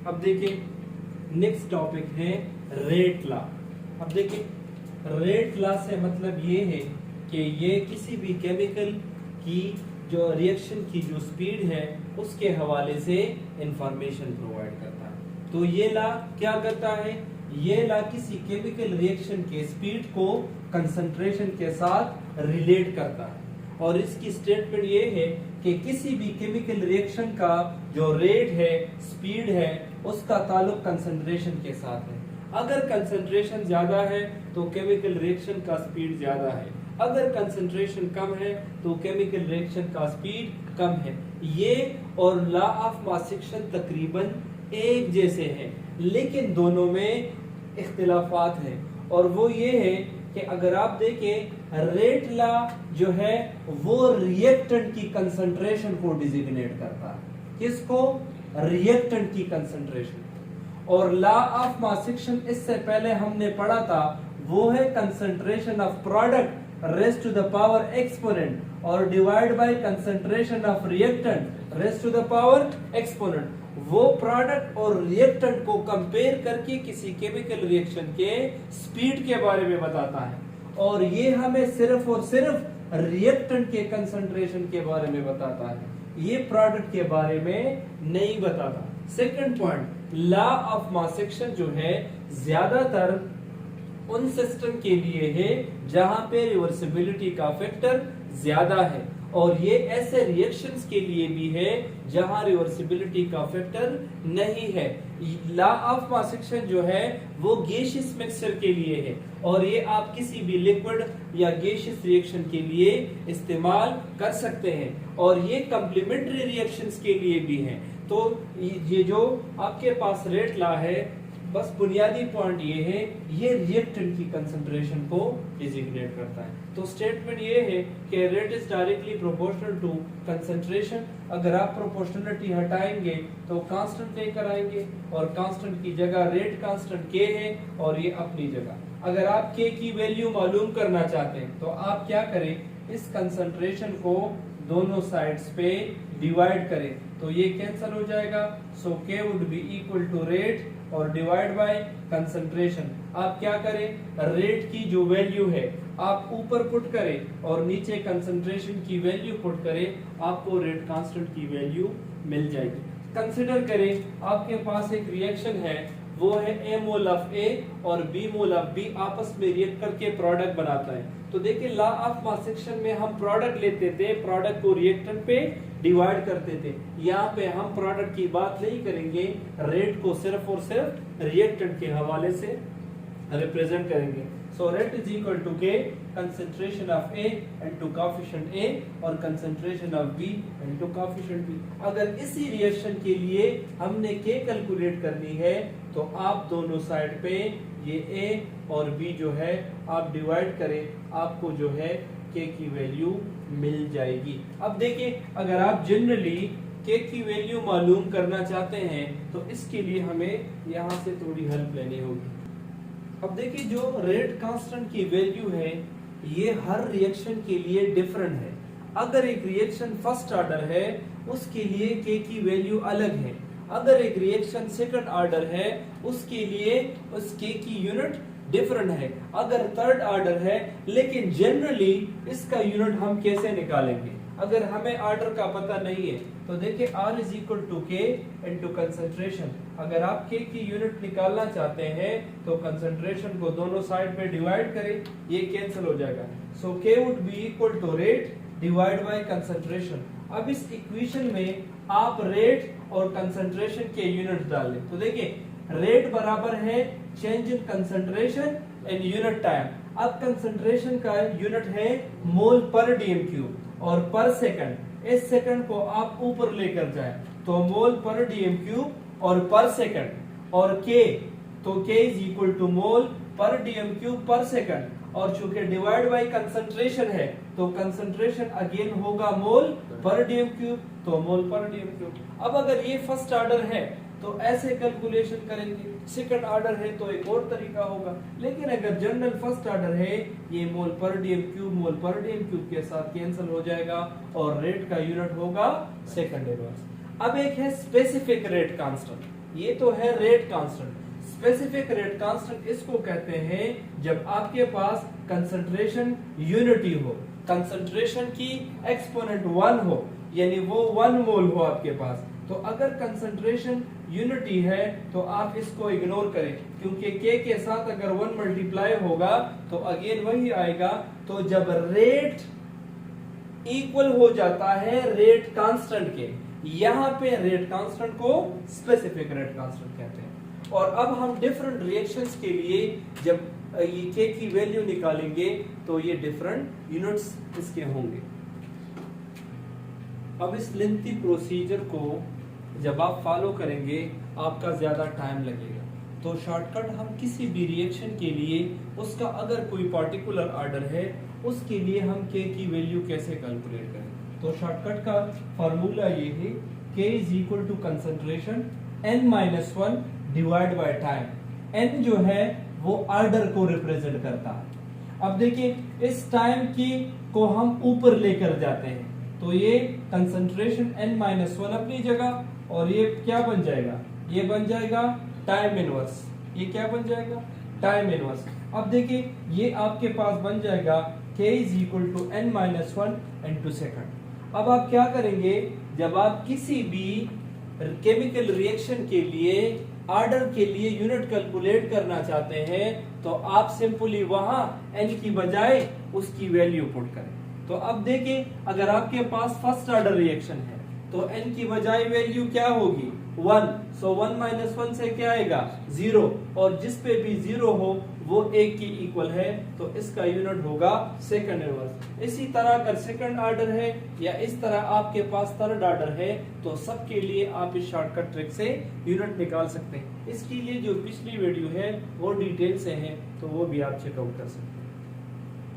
अब देखिए next topic है रेट लॉ। अब देखिए रेट लॉ से मतलब ये है कि ये किसी भी केमिकल की जो रिएक्शन की जो स्पीड है उसके हवाले से इंफॉर्मेशन प्रोवाइड करता है। तो ये लॉ क्या करता है, ये लॉ किसी केमिकल रिएक्शन के स्पीड को कंसंट्रेशन के साथ रिलेट करता है और इसकी स्टेटमेंट ये है कि किसी भी केमिकल रिएक्शन का जो रेट है, स्पीड है, उसका ताल्लुक कंसंट्रेशन के साथ है। अगर कंसंट्रेशन ज्यादा है तो केमिकल रिएक्शन का स्पीड ज्यादा है, अगर कंसंट्रेशन कम है तो केमिकल रिएक्शन का स्पीड कम है। ये और लॉ ऑफ मास एक्शन तकरीबन एक जैसे हैं, लेकिन दोनों में इख्तिलाफात हैं और वो ये है कि अगर आप देखें रेट लॉ जो है वो रिएक्टेंट की कंसंट्रेशन को डिजिग्नेट करता है। किसको? रिएक्टेंट की कंसंट्रेशन। और लॉ ऑफ मास एक्शन इससे पहले हमने पढ़ा था, वो है concentration of product raise to the power exponent और divide by concentration of reactant raise to the power exponent. वो प्रोडक्ट और रिएक्टेंट को कंपेयर करके किसी केमिकल रिएक्शन के स्पीड के बारे में बताता है और ये हमें सिर्फ और सिर्फ रिएक्टेंट के कंसंट्रेशन के बारे में बताता है, ये प्रोडक्ट के बारे में नहीं बताता। Second point, law of mass action जो है ज्यादातर उन सिस्टम के लिए है जहां पे रिवर्सिबिलिटी का फैक्टर ज्यादा है और ये ऐसे रिएक्शंस के लिए भी है जहां रिवर्सिबिलिटी का फैक्टर नहीं है। लॉ ऑफ मास एक्शन जो है वो गैसियस मिक्सचर के लिए है और ये आप किसी भी लिक्विड या गैसियस रिएक्शन के लिए इस्तेमाल कर सकते हैं और ये कंप्लीमेंट्री रिएक्शंस के लिए भी है। तो ये जो आपके पास रेट लॉ है, बस बुनियादी पॉइंट ये है, ये रिएक्टेंट की कंसंट्रेशन को डिजिग्नेट करता है। तो स्टेटमेंट ये है कि rate is directly proportional to concentration. अगर आप प्रोपोर्शनलिटी हटाएंगे तो कांस्टेंट लेकर आएंगे और कांस्टेंट की जगह रेट कांस्टेंट के है और ये अपनी जगह। अगर आप के की वैल्यू मालूम करना चाहते हैं तो आप क्या करें, इस कंसंट्रेशन को दोनों साइड्स पे डिवाइड करें तो ये कैंसिल हो जाएगा। So K would be equal to rate और डिवाइड बाय कंसंट्रेशन। आप क्या करें, रेट की जो वैल्यू है आप ऊपर पुट करें और नीचे कंसंट्रेशन की वैल्यू पुट करें, आपको रेट कांस्टेंट की वैल्यू मिल जाएगी। कंसिडर करें आपके पास एक रिएक्शन है, वो है A मोल ऑफ A और B मोल ऑफ B आपस में रिएक्ट करके प्रोडक्ट बनाता है। तो देखिए लॉ ऑफ मास एक्शन में हम प्रोडक्ट लेते थे, प्रोडक्ट को रिएक्टेंट पे डिवाइड करते थे। यहाँ पे हम प्रोडक्ट की बात नहीं करेंगे, रेट को सिर्फ और सिर्फ रिएक्टेंट के हवाले से रिप्रेजेंट करेंगे। So rate is equal to k concentration of A into coefficient A और concentration of B into coefficient B। अगर इसी रिएक्शन के लिए हमने K कैलकुलेट करनी है तो आप दोनों साइड पे ये A और B जो है आप डिवाइड करें, आपको जो है K की वैल्यू मिल जाएगी। अब देखिए अगर आप जनरली K की वैल्यू मालूम करना चाहते हैं तो इसके लिए हमें यहाँ से थोड़ी हेल्प लेनी होगी। अब देखिए जो रेट कांस्टेंट की वैल्यू है ये हर रिएक्शन के लिए डिफरेंट है। अगर एक रिएक्शन फर्स्ट ऑर्डर है उसके लिए K की वैल्यू अलग है, अगर एक रिएक्शन सेकंड ऑर्डर है उसके लिए उस K की यूनिट डिफरेंट है, अगर थर्ड ऑर्डर है। लेकिन जनरली इसका यूनिट हम कैसे निकालेंगे, अगर हमें ऑर्डर का पता नहीं है तो देखिए R इज इक्वल टू के इंटू कंसंट्रेशन। अगर आप K की यूनिट निकालना चाहते हैं तो कंसंट्रेशन को दोनों साइड पे डिवाइड करें, ये कैंसिल हो जाएगा। So K would be equal to rate divide by concentration. अब इस इक्वेशन में आप रेट और कंसंट्रेशन के यूनिट डाल लें तो देखिए रेट बराबर है change in concentration in unit time. अब कंसंट्रेशन का यूनिट है मोल पर डीएम क्यूब और पर सेकंड, इस सेकंड को आप ऊपर लेकर जाएं तो मोल पर डीएम क्यूब और पर सेकंड और के, तो के इज इक्वल टू मोल पर डीएम क्यूब पर सेकंड और चूंकि डिवाइड बाय कंसंट्रेशन है तो कंसंट्रेशन अगेन होगा मोल पर डीएम क्यूब, तो मोल पर डीएम क्यूब। अब अगर ये फर्स्ट ऑर्डर है तो ऐसे कैलकुलेशन करेंगे, सेकंड ऑर्डर है तो एक और तरीका होगा, लेकिन अगर जनरल फर्स्ट ऑर्डर है ये मोल पर डीएम क्यूब के साथ कैंसिल हो जाएगा और रेट का यूनिट होगा सेकंड इनवर्स। अब एक है स्पेसिफिक रेट कांस्टेंट। ये तो है rate constant. Specific rate constant इसको कहते हैं जब आपके पास कंसंट्रेशन यूनिटी हो, कंसंट्रेशन की एक्सपोनेंट 1 हो, यानी वो 1 मोल हो आपके पास। तो अगर कंसंट्रेशन यूनिटी है तो आप इसको इग्नोर करें, क्योंकि के साथ अगर 1 मल्टीप्लाई होगा तो अगेन वही आएगा। तो जब रेट इक्वल हो जाता है रेट कांस्टेंट के, यहां पे रेट कांस्टेंट को स्पेसिफिक रेट कांस्टेंट कहते हैं। और अब हम डिफरेंट रिएक्शंस के लिए जब ये के की वैल्यू निकालेंगे तो ये डिफरेंट यूनिट्स इसके होंगे। अब इस लेंथी प्रोसीजर को जब आप फॉलो करेंगे आपका ज्यादा टाइम लगेगा, तो शॉर्टकट हम किसी भी रिएक्शन के लिए उसका अगर कोई पार्टिकुलर ऑर्डर है उसके लिए हम के की वैल्यू कैसे कैलकुलेट करें। तो शॉर्टकट का फार्मूला ये है, k is equal to concentration n-1 divide by time. n जो है वो ऑर्डर को रिप्रेजेंट करता है। अब देखिए इस टाइम की को हम ऊपर लेकर जाते हैं तो ये कंसंट्रेशन n-1 अपनी जगह, और ये क्या बन जाएगा, ये बन जाएगा टाइम इनवर्स। ये क्या बन जाएगा, टाइम इनवर्स। अब देखिए ये आपके पास बन जाएगा k is equal to n-1 into second. अब आप क्या करेंगे, जब आप किसी भी केमिकल रिएक्शन के लिए ऑर्डर के लिए यूनिट कैलकुलेट करना चाहते हैं तो आप सिंपली वहां n की बजाय उसकी वैल्यू पुट करें। तो अब देखिए अगर आपके पास फर्स्ट ऑर्डर रिएक्शन है तो n की बजाय वैल्यू क्या होगी, 1। सो 1 माइनस 1 से क्या आएगा, 0, और जिस पे भी 0 हो वो 1 की इक्वल है तो इसका यूनिट होगा सेकंड इनवर्स। इसी तरह अगर सेकंड ऑर्डर है या इस तरह आपके पास थर्ड ऑर्डर है तो सबके लिए आप इस शॉर्टकट ट्रिक से यूनिट निकाल सकते हैं। इसके लिए जो पिछली वीडियो है वो डिटेल से है तो वो भी आप चेकआउट कर सकते हैं।